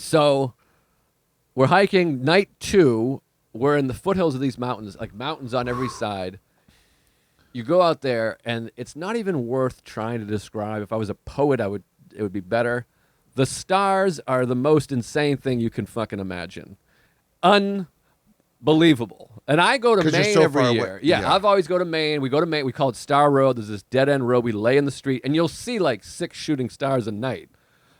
So we're hiking night 2. We're in the foothills of these mountains, like mountains on every side. You go out there, and it's not even worth trying to describe. If I was a poet, it would be better. The stars are the most insane thing you can fucking imagine. Unbelievable. And I go to 'Cause you're Maine so every far year. away. Yeah, I've always go to Maine. We go to Maine. We call it Star Road. There's this dead-end road. We lay in the street, and you'll see like 6 shooting stars a night.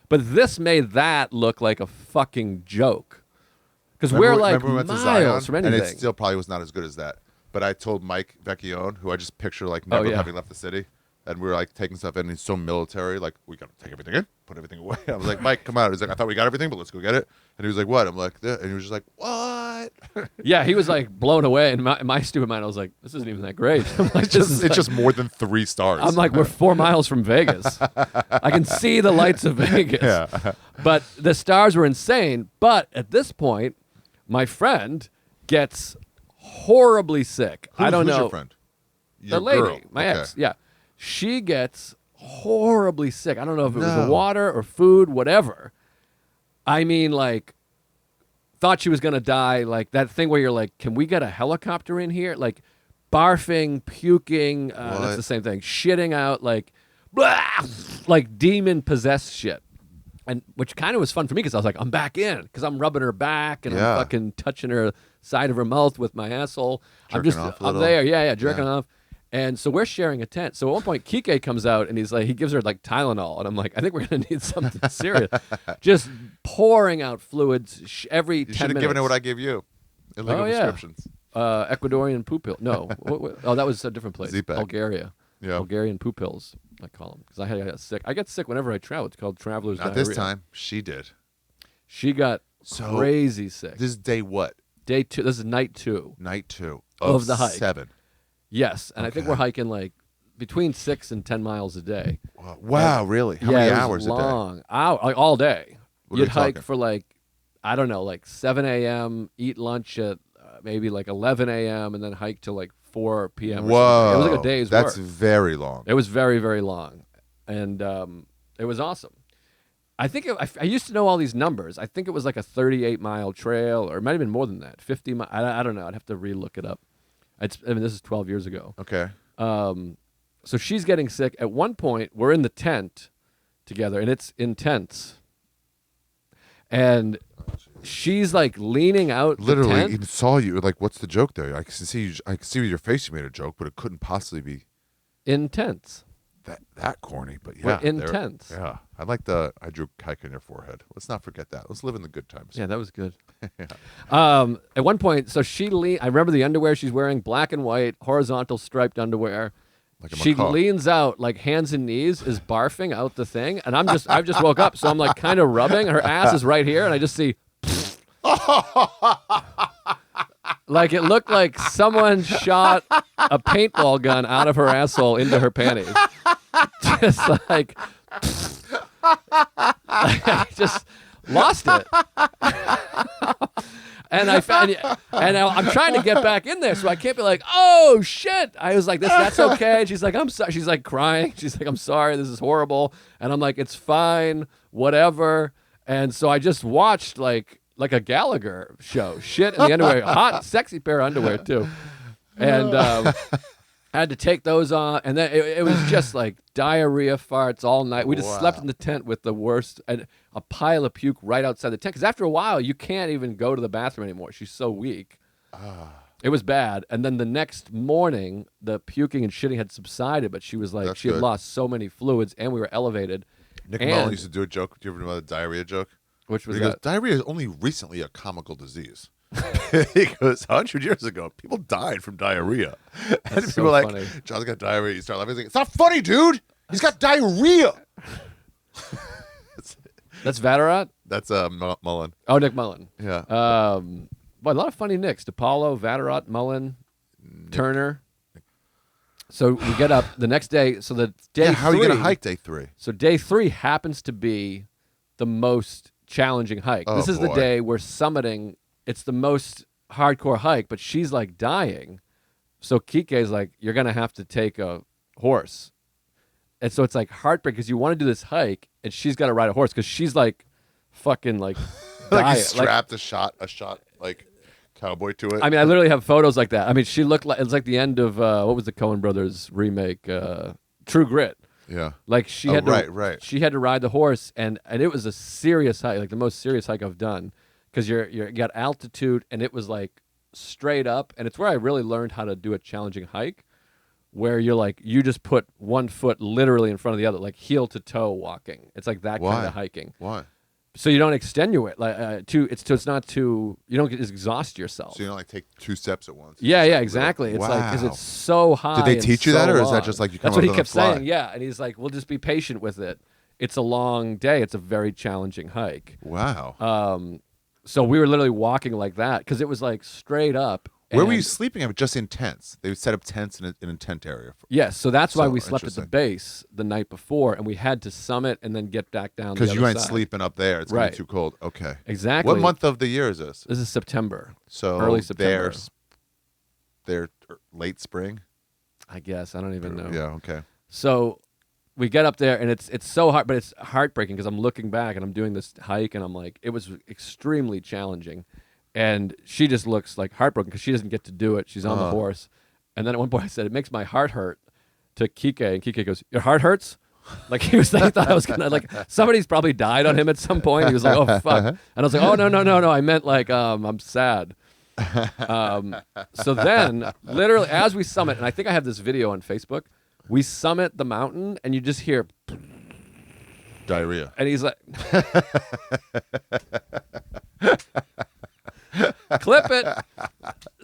But this made that look like a fucking joke. Because we're like we went to miles Zion, from anything. and it still probably was not as good as that. But I told Mike Vecchione, who I just picture like never having left the city, and we were like taking stuff in. And he's so military, like we gotta take everything in, put everything away. I was like, Mike, come out. He's like, I thought we got everything, but let's go get it. And he was like, what? I'm like, and he was just like, what? Yeah, he was like blown away. And my stupid mind, I was like, this isn't even that great. I'm like, it's just more than 3 stars. I'm like, we're 4 miles from Vegas. I can see the lights of Vegas. Yeah. But the stars were insane. But at this point, my friend gets horribly sick. I don't know. Who's your friend? The lady, girl. my Okay. ex. Yeah. She gets horribly sick. I don't know if it was the water or food, whatever. I mean, like, thought she was going to die. Like that thing where you're like, can we get a helicopter in here? Like barfing, puking. That's the same thing. Shitting out, like, blah, like demon possessed shit. And which kind of was fun for me because I was like, I'm back in because I'm rubbing her back and I'm fucking touching her side of her mouth with my asshole. I'm there. Yeah, jerking off. And so we're sharing a tent. So at one point, Kike comes out and he's like, he gives her like Tylenol. And I'm like, I think we're going to need something serious. Just pouring out fluids every 10 minutes. You should have given her what I gave you. Illegal prescriptions. Ecuadorian poop pill. No. Oh, that was a different place. Z-Pack. Bulgaria. Yeah. Bulgarian poop pills, I call them. Because I got sick. I get sick whenever I travel. It's called traveler's Not diarrhea. this time. She did. She got crazy sick. This is day what? Day 2. This is night 2. Night 2 of the hike. 7. Yes, and I think we're hiking like between 6 and 10 miles a day. Wow, really? How many hours long. a day? Like all day. What are You'd we hike talking? for like, I don't know, like 7 a.m., eat lunch at maybe like 11 a.m., and then hike till like 4 p.m. Whoa. It was like a day's work. That's very long. It was very, very long. And it was awesome. I think I used to know all these numbers. I think it was like a 38-mile trail, or it might have been more than that. 50 miles. I don't know. I'd have to re-look it up. This is 12 years ago. Okay. So she's getting sick. At one point, we're in the tent together, and it's intense. And she's like leaning out. Literally, the tent. even saw you. Like, what's the joke there? I can see with your face you made a joke, but it couldn't possibly be Intense. that corny. But yeah, We're intense. Yeah, I drew kike on your forehead. Let's not forget that. Let's live in the good times. Yeah, that was good. At one point, so I remember the underwear she's wearing, black and white, horizontal striped underwear. Like a She macaw. leans out, like hands and knees, is barfing out the thing, and I've just woke up, so I'm like kind of rubbing. Her ass is right here, and I just see, like it looked like someone shot a paintball gun out of her asshole into her panties. Just like, I just lost it. And I'm trying to get back in there, so I can't be like, oh shit. I was like, that's okay. And she's like, I'm sorry. She's like crying. She's like, I'm sorry. This is horrible. And I'm like, it's fine, whatever. And so I just watched like a Gallagher show, shit in the underwear, hot, sexy pair of underwear too. And I had to take those on, and then it was just like diarrhea farts all night. We just slept in the tent with the worst, and a pile of puke right outside the tent. Because after a while, you can't even go to the bathroom anymore. She's so weak. It was bad. And then the next morning, the puking and shitting had subsided, but she was like, she had lost so many fluids, and we were elevated. Nick Mullen used to do a joke. Do you ever know the diarrhea joke? Which was He goes, diarrhea is only recently a comical disease. He goes, 100 years ago, people died from diarrhea. And people are like, funny. John's got diarrhea. You start laughing. He's like, it's not funny, dude. He's got diarrhea. That's Vatterott? That's Mullen. Oh, Nick Mullen. Yeah. But a lot of funny Nicks. DePaulo, Vatterott, Mullen, Turner. So we get up the next day. So the day how are you going to hike day 3? So day 3 happens to be the most challenging hike. Oh, this is the boy. day we're summiting. It's the most hardcore hike, but she's like dying. So Kike's like, you're going to have to take a horse. And so it's like heartbreak because you want to do this hike and she's got to ride a horse because she's like fucking like like diet. he strapped a shot like cowboy to it. I mean, I literally have photos like that. I mean, she looked like it's like the end of what was the Coen Brothers remake, True Grit. Yeah. Like she had to, right. She had to ride the horse, and it was a serious hike, like the most serious hike I've done, because you got altitude, and it was like straight up, and it's where I really learned how to do a challenging hike, where you're like you just put one foot literally in front of the other, like heel to toe walking. It's like that kind of hiking. Why? So you don't extenuate, like it's not too, you don't exhaust yourself. So you don't like take 2 steps at once. Yeah, exactly. It's like because it's so high. Did they teach you that, or is that long. just like you come That's what up he on kept the fly? saying. Yeah, and he's like, "We'll just be patient with it. It's a long day. It's a very challenging hike." Wow. So we were literally walking like that because it was like straight up. Where were you sleeping? Just in tents. They would set up tents in an tent area. Yes, so that's why we slept at the base the night before, and we had to summit and then get back down. Because you ain't sleeping up there. It's gonna be too cold. Okay. Exactly. What month of the year is this? This is September. So early September. They're late spring. I guess I don't even know. Yeah. Okay. So we get up there, and it's so hard, but it's heartbreaking because I'm looking back and I'm doing this hike, and I'm like, it was extremely challenging. And she just looks like heartbroken because she doesn't get to do it. She's on the horse. And then at one point I said, "It makes my heart hurt," to Kike. And Kike goes, "Your heart hurts?" Like he thought I was gonna, like, somebody's probably died on him at some point. He was like, "Oh fuck," and I was like, "Oh no, I meant like I'm sad." So then literally as we summit, and I think I have this video on Facebook, we summit the mountain and you just hear Diarrhea. and he's like, clip it.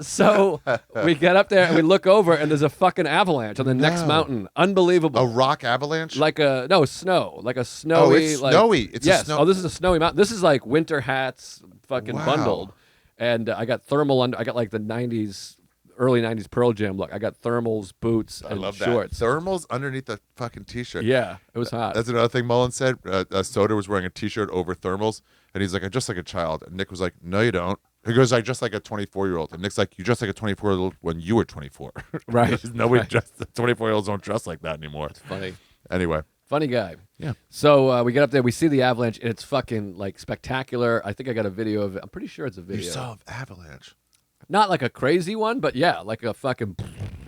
So we get up there and we look over and there's a fucking avalanche on the next mountain. Unbelievable. A rock avalanche? Like snow. Like a snowy. Oh, it's snowy. It's yes. a snow. Oh, this is a snowy mountain. This is like winter hats fucking bundled. And I got thermal I got like the 90s, early 90s Pearl Jam look. I got thermals, boots, and shorts. Thermals underneath the fucking t-shirt. Yeah, it was hot. That's another thing Mullen said. Soder was wearing a t-shirt over thermals, and he's like, "I'm just like a child." And Nick was like, "No, you don't." He goes, "I just like a 24-year-old." And Nick's like, "You just like a 24-year-old when you were 24." Right. Nobody just 24-year-olds don't dress like that anymore. It's funny. Anyway. Funny guy. Yeah. So we get up there, we see the avalanche, and it's fucking like spectacular. I think I got a video of it. I'm pretty sure it's a video. You saw an avalanche. Not like a crazy one, but yeah, like a fucking.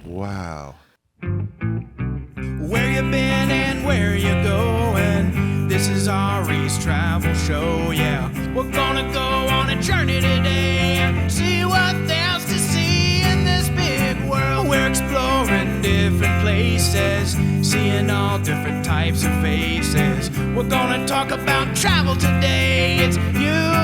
Wow. Where you been and where you going? This is Ari's travel show, yeah. We're gonna go on a journey today and see what there's to see in this big world. We're exploring different places, seeing all different types of faces. We're gonna talk about travel today. It's you